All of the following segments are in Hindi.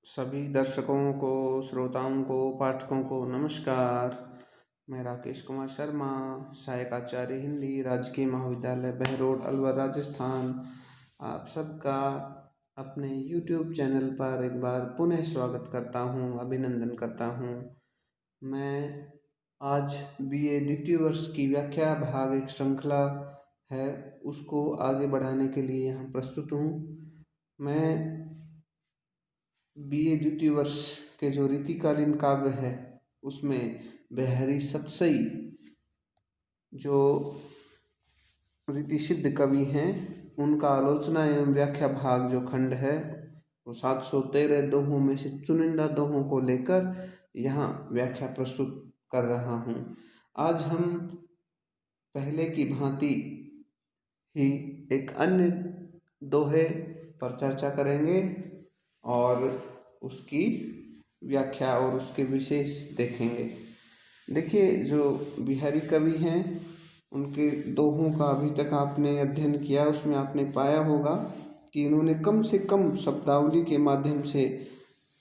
सभी दर्शकों को, श्रोताओं को, पाठकों को नमस्कार। मैं राकेश कुमार शर्मा, सहायक आचार्य हिंदी, राजकीय महाविद्यालय बहरोड, अलवर, राजस्थान। आप सबका अपने YouTube चैनल पर एक बार पुनः स्वागत करता हूं, अभिनंदन करता हूं। मैं आज BA द्वितीय वर्ष की व्याख्या भाग एक श्रृंखला है, उसको आगे बढ़ाने के लिए यहाँ प्रस्तुत हूँ। मैं BA द्वितीय वर्ष के जो रीतिकालीन काव्य है उसमें बिहारी सतसई जो रीति सिद्ध कवि हैं उनका आलोचना एवं व्याख्या भाग जो खंड है वो 713 दोहों में से चुनिंदा दोहों को लेकर यहाँ व्याख्या प्रस्तुत कर रहा हूँ। आज हम पहले की भांति ही एक अन्य दोहे पर चर्चा करेंगे और उसकी व्याख्या और उसके विशेष देखेंगे। देखिए, जो बिहारी कवि हैं उनके दोहों का अभी तक आपने अध्ययन किया, उसमें आपने पाया होगा कि इन्होंने कम से कम शब्दावली के माध्यम से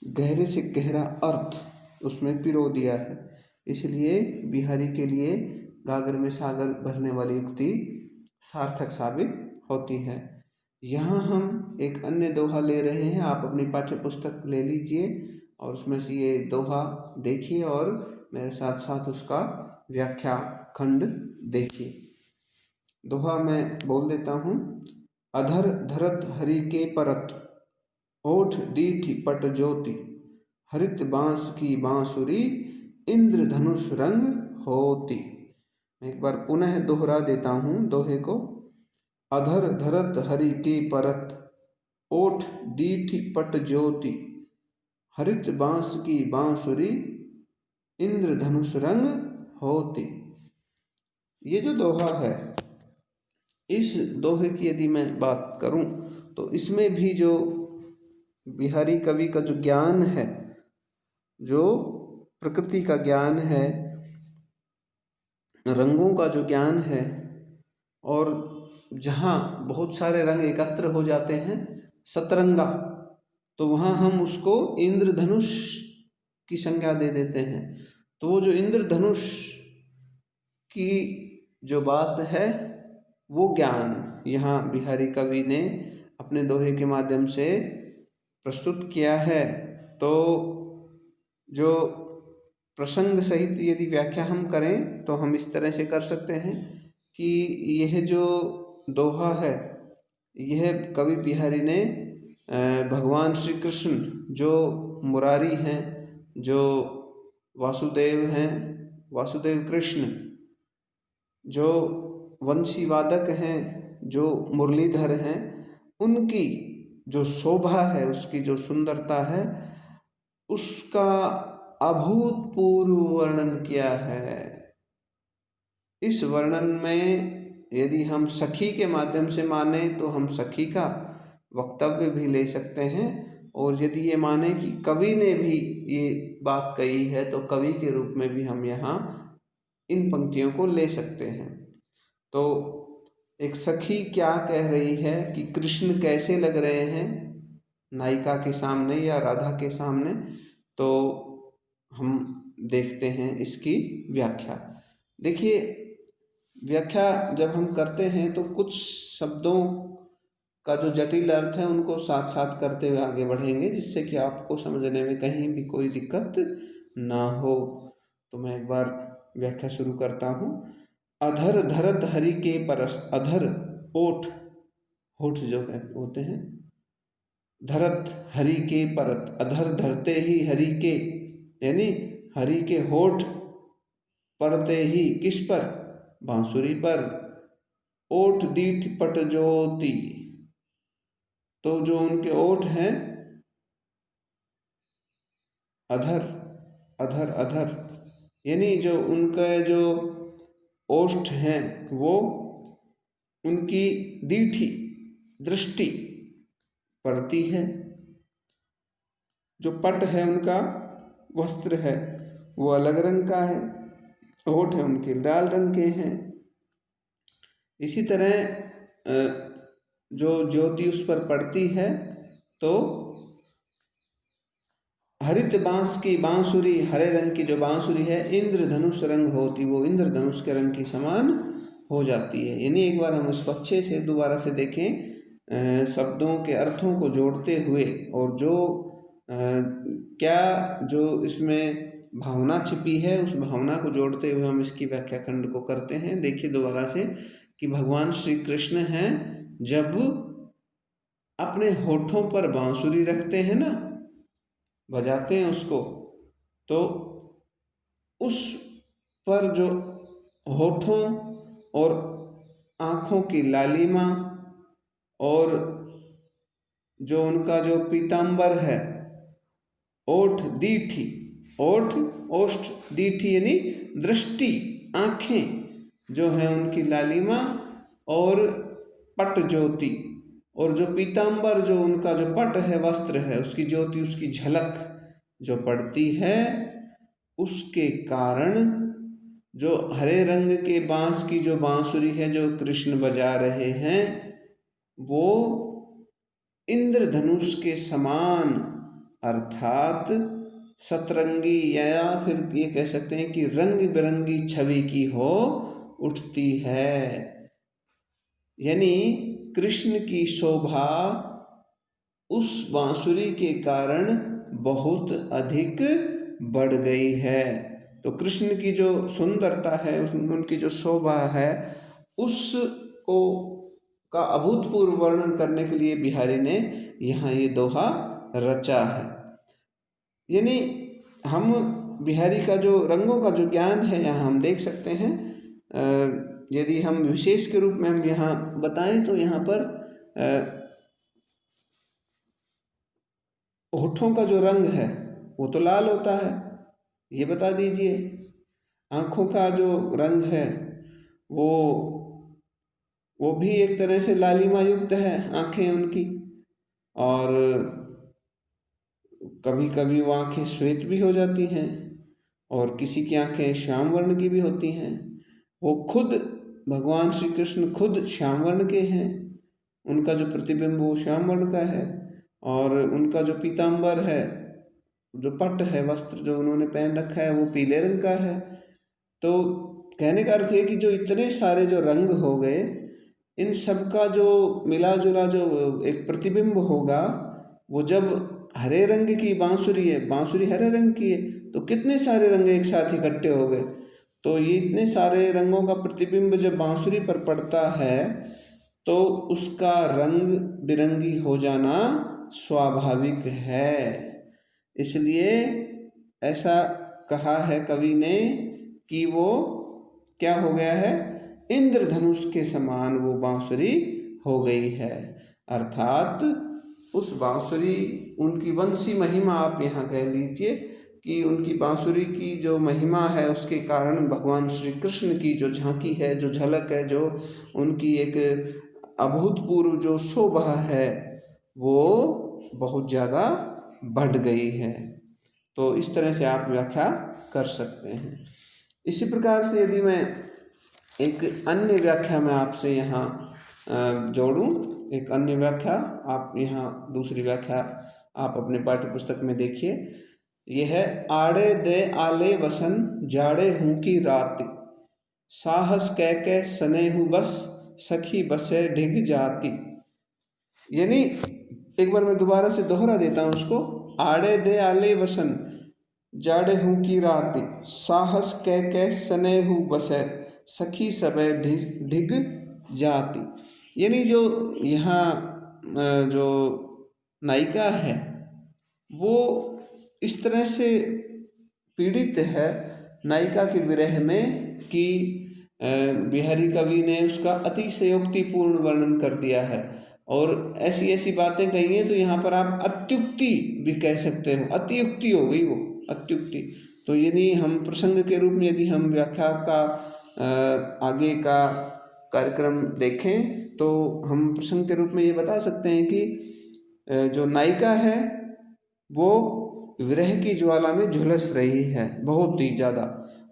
गहरे से गहरा अर्थ उसमें पिरो दिया है। इसलिए बिहारी के लिए गागर में सागर भरने वाली उक्ति सार्थक साबित होती है। यहाँ हम एक अन्य दोहा ले रहे हैं। आप अपनी पाठ्य पुस्तक ले लीजिए और उसमें से ये दोहा देखिए और मेरे साथ साथ उसका व्याख्या खंड देखिए। दोहा मैं बोल देता हूँ। अधर धरत हरि के परत, ओठ दीठी पट ज्योति, हरित बांस की बांसुरी, इंद्र धनुष रंग होती। मैं एक बार पुनः दोहरा देता हूँ दोहे को। अधर धरत हरि के परत, ओठ दीठी पट ज्योति, हरित बांस की बांसुरी, इंद्र धनुष रंग होती। ये जो दोहा है, इस दोहे की यदि मैं बात करूं तो इसमें भी जो बिहारी कवि का जो ज्ञान है, जो प्रकृति का ज्ञान है, रंगों का जो ज्ञान है, और जहाँ बहुत सारे रंग एकत्र हो जाते हैं सतरंगा, तो वहाँ हम उसको इंद्रधनुष की संज्ञा दे देते हैं। तो वो जो इंद्रधनुष की जो बात है वो ज्ञान यहाँ बिहारी कवि ने अपने दोहे के माध्यम से प्रस्तुत किया है। तो जो प्रसंग सहित यदि व्याख्या हम करें तो हम इस तरह से कर सकते हैं कि यह जो दोहा है यह कवि बिहारी ने भगवान श्री कृष्ण जो मुरारी हैं, जो वासुदेव हैं, वासुदेव कृष्ण जो वंशी वादक हैं, जो मुरलीधर हैं, उनकी जो शोभा है, उसकी जो सुंदरता है, उसका अभूतपूर्व वर्णन किया है। इस वर्णन में यदि हम सखी के माध्यम से माने तो हम सखी का वक्तव्य भी ले सकते हैं, और यदि ये माने कि कवि ने भी ये बात कही है तो कवि के रूप में भी हम यहाँ इन पंक्तियों को ले सकते हैं। तो एक सखी क्या कह रही है कि कृष्ण कैसे लग रहे हैं नायिका के सामने या राधा के सामने, तो हम देखते हैं इसकी व्याख्या। देखिए, व्याख्या जब हम करते हैं तो कुछ शब्दों का जो जटिल अर्थ है उनको साथ साथ करते हुए आगे बढ़ेंगे, जिससे कि आपको समझने में कहीं भी कोई दिक्कत ना हो। तो मैं एक बार व्याख्या शुरू करता हूँ। अधर धरत हरि के परस, अधर ओठ, होठ जो होते हैं, धरत हरि के परत, अधर धरते ही हरि के, यानी हरि के होठ पड़ते ही किस पर, बांसुरी पर, ओठ दीठ पट ज्योति, तो जो उनके ओठ हैं, अधर अधर अधर, यानी जो उनका जो ओष्ठ हैं वो उनकी दीठी दृष्टि पड़ती है। जो पट है उनका वस्त्र है वो अलग रंग का है, होठ है उनके लाल रंग के हैं। इसी तरह जो ज्योति उस पर पड़ती है तो हरित बांस की बांसुरी, हरे रंग की जो बांसुरी है इंद्रधनुष रंग होती, वो इंद्रधनुष के रंग के समान हो जाती है। यानी एक बार हम उसको अच्छे से दोबारा से देखें, शब्दों के अर्थों को जोड़ते हुए, और जो क्या जो इसमें भावना छिपी है उस भावना को जोड़ते हुए हम इसकी व्याख्या खंड को करते हैं। देखिए दोबारा से कि भगवान श्री कृष्ण हैं, जब अपने होठों पर बांसुरी रखते हैं ना, बजाते हैं उसको, तो उस पर जो होठों और आँखों की लालिमा और जो उनका जो पीताम्बर है, ओठ दीठी, ओठ ओष्ठ दीठी यानी दृष्टि, आँखें जो है उनकी लालिमा और पट ज्योति, और जो पीताम्बर जो उनका जो पट है, वस्त्र है, उसकी ज्योति, उसकी झलक जो पड़ती है, उसके कारण जो हरे रंग के बांस की जो बांसुरी है जो कृष्ण बजा रहे हैं, वो इंद्रधनुष के समान अर्थात सतरंगी, या फिर ये कह सकते हैं कि रंग बिरंगी छवि की हो उठती है। यानी कृष्ण की शोभा उस बांसुरी के कारण बहुत अधिक बढ़ गई है। तो कृष्ण की जो सुंदरता है, उनकी जो शोभा है, उसको का अभूतपूर्व वर्णन करने के लिए बिहारी ने यहाँ ये दोहा रचा है। यानी हम बिहारी का जो रंगों का जो ज्ञान है यहाँ हम देख सकते हैं। यदि हम विशेष के रूप में हम यहाँ बताएं तो यहाँ पर होठों का जो रंग है वो तो लाल होता है, ये बता दीजिए। आँखों का जो रंग है वो भी एक तरह से लालिमा युक्त है, आँखें उनकी, और कभी कभी वो आँखें श्वेत भी हो जाती हैं, और किसी की आँखें श्याम वर्ण की भी होती हैं। वो खुद भगवान श्री कृष्ण खुद श्याम वर्ण के हैं, उनका जो प्रतिबिंब वो श्याम वर्ण का है, और उनका जो पीताम्बर है, जो पट है, वस्त्र जो उन्होंने पहन रखा है, वो पीले रंग का है। तो कहने का अर्थ है कि जो इतने सारे जो रंग हो गए, इन सब का जो मिला जुला जो एक प्रतिबिंब होगा, वो जब हरे रंग की बांसुरी है, बांसुरी हरे रंग की है, तो कितने सारे रंग एक साथ इकट्ठे हो गए। तो ये इतने सारे रंगों का प्रतिबिंब जब बांसुरी पर पड़ता है तो उसका रंग बिरंगी हो जाना स्वाभाविक है। इसलिए ऐसा कहा है कवि ने कि वो क्या हो गया है, इंद्रधनुष के समान वो बांसुरी हो गई है। अर्थात उस बांसुरी, उनकी वंशी महिमा आप यहाँ कह लीजिए कि उनकी बांसुरी की जो महिमा है उसके कारण भगवान श्री कृष्ण की जो झांकी है, जो झलक है, जो उनकी एक अभूतपूर्व जो शोभा है, वो बहुत ज़्यादा बढ़ गई है। तो इस तरह से आप व्याख्या कर सकते हैं। इसी प्रकार से यदि मैं एक अन्य व्याख्या में आपसे यहाँ जोड़ूं, एक अन्य व्याख्या, आप यहाँ दूसरी व्याख्या आप अपने पाठ्य पुस्तक में देखिए। ये है, आड़े दे आले वसन जाड़े हूँ की रात, साहस कह सने हूँ बस सखी बसे ढिग जाती। यानी एक बार मैं दोबारा से दोहरा देता हूँ उसको। आड़े दे आले वसन जाड़े हूँ की रात, साहस कह सने हूँ बसे सखी सबे ढिग जाती। यानी जो यहाँ जो नायिका है वो इस तरह से पीड़ित है नायिका के विरह में कि बिहारी कवि ने उसका अतिशयोक्तिपूर्ण वर्णन कर दिया है, और ऐसी ऐसी बातें कही हैं तो यहाँ पर आप अत्युक्ति भी कह सकते हो, अतियुक्ति हो गई वो, अत्युक्ति। तो यानी हम प्रसंग के रूप में यदि हम व्याख्या का आगे का कार्यक्रम देखें तो हम प्रसंग के रूप में ये बता सकते हैं कि जो नायिका है वो विरह की ज्वाला में झुलस रही है बहुत ही ज़्यादा,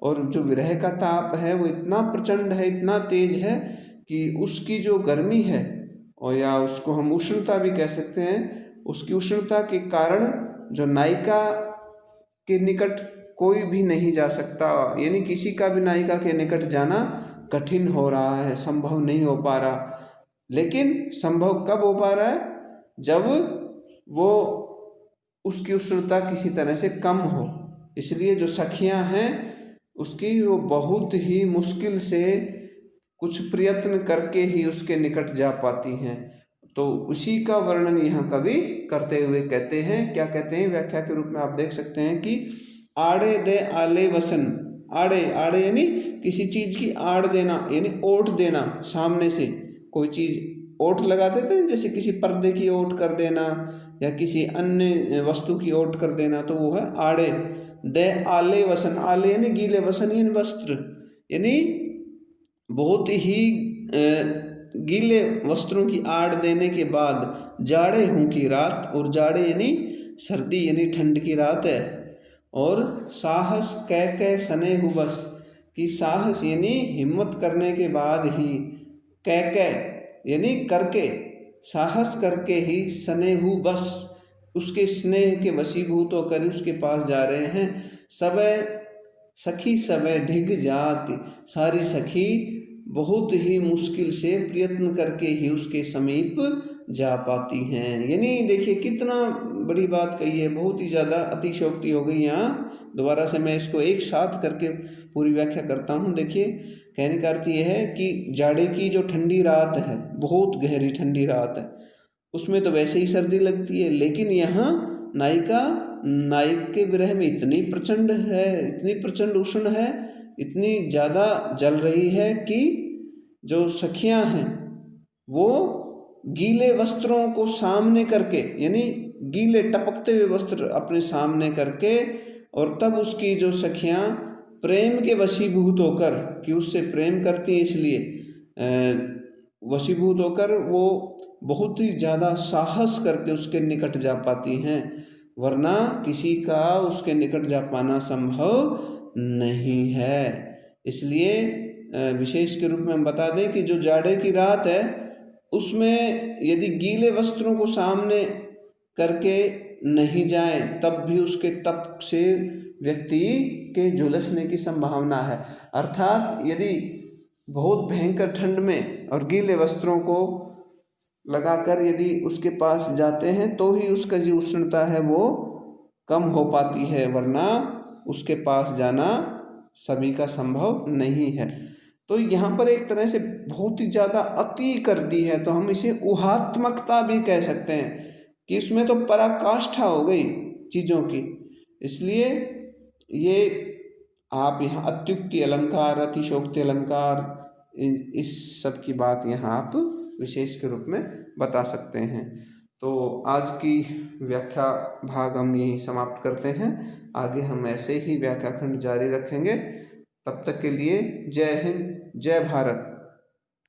और जो विरह का ताप है वो इतना प्रचंड है, इतना तेज है कि उसकी जो गर्मी है, और या उसको हम उष्णता भी कह सकते हैं, उसकी उष्णता के कारण जो नायिका के निकट कोई भी नहीं जा सकता, यानी किसी का भी नायिका के निकट जाना कठिन हो रहा है, संभव नहीं हो पा रहा। लेकिन संभव कब हो पा रहा है? जब वो उसकी उष्णता किसी तरह से कम हो। इसलिए जो सखियां हैं उसकी वो बहुत ही मुश्किल से कुछ प्रयत्न करके ही उसके निकट जा पाती हैं। तो उसी का वर्णन यहाँ कवि करते हुए कहते हैं, क्या कहते हैं व्याख्या के रूप में आप देख सकते हैं कि आड़े दे आले वसन। आड़े, आड़े यानी किसी चीज की आड़ देना, यानी ओट देना, सामने से कोई चीज ओट लगा देते हैं, जैसे किसी पर्दे की ओट कर देना या किसी अन्य वस्तु की ओट कर देना, तो वो है आड़े। दे आले वसन, आले यानी गीले, वसन यानी वस्त्र, यानी बहुत ही गीले वस्त्रों की आड़ देने के बाद जाड़े हूँ की रात, और जाड़े यानी सर्दी यानी ठंड की रात है। और साहस कह सने हु बस, कि साहस यानी हिम्मत करने के बाद ही, कह यानी करके, साहस करके ही, सने हु बस उसके स्नेह के वशीभूत होकर उसके पास जा रहे हैं। सबे सखी सबे ढिग जाति, सारी सखी बहुत ही मुश्किल से प्रयत्न करके ही उसके समीप जा पाती हैं। यानी देखिए कितना बड़ी बात कही है, बहुत ही ज़्यादा अतिशयोक्ति हो गई यहाँ। दोबारा से मैं इसको एक साथ करके पूरी व्याख्या करता हूँ। देखिए कहने का अर्थ ये है कि जाड़े की जो ठंडी रात है, बहुत गहरी ठंडी रात है, उसमें तो वैसे ही सर्दी लगती है, लेकिन यहाँ नायिका नायक के विरह में इतनी प्रचंड है, इतनी प्रचंड उष्ण है, इतनी ज़्यादा जल रही है कि जो सखियां हैं वो गीले वस्त्रों को सामने करके, यानी गीले टपकते हुए वस्त्र अपने सामने करके, और तब उसकी जो सखियां प्रेम के वशीभूत होकर, कि उससे प्रेम करती हैं इसलिए वशीभूत होकर वो बहुत ही ज़्यादा साहस करके उसके निकट जा पाती हैं, वरना किसी का उसके निकट जा पाना संभव नहीं है। इसलिए विशेष के रूप में हम बता दें कि जो जाड़े की रात है उसमें यदि गीले वस्त्रों को सामने करके नहीं जाएं, तब भी उसके तप से व्यक्ति के झुलसने की संभावना है। अर्थात यदि बहुत भयंकर ठंड में और गीले वस्त्रों को लगाकर यदि उसके पास जाते हैं तो ही उसका जो उष्णता है वो कम हो पाती है, वरना उसके पास जाना सभी का संभव नहीं है। तो यहाँ पर एक तरह से बहुत ही ज़्यादा अति कर दी है, तो हम इसे ऊहात्मकता भी कह सकते हैं कि इसमें तो पराकाष्ठा हो गई चीज़ों की। इसलिए ये आप यहाँ अत्युक्ति अलंकार, अतिशोक्ति अलंकार, इस सब की बात यहाँ आप विशेष के रूप में बता सकते हैं। तो आज की व्याख्या भाग हम यहीं समाप्त करते हैं। आगे हम ऐसे ही व्याख्याखंड जारी रखेंगे। तब तक के लिए जय हिंद, जय भारत।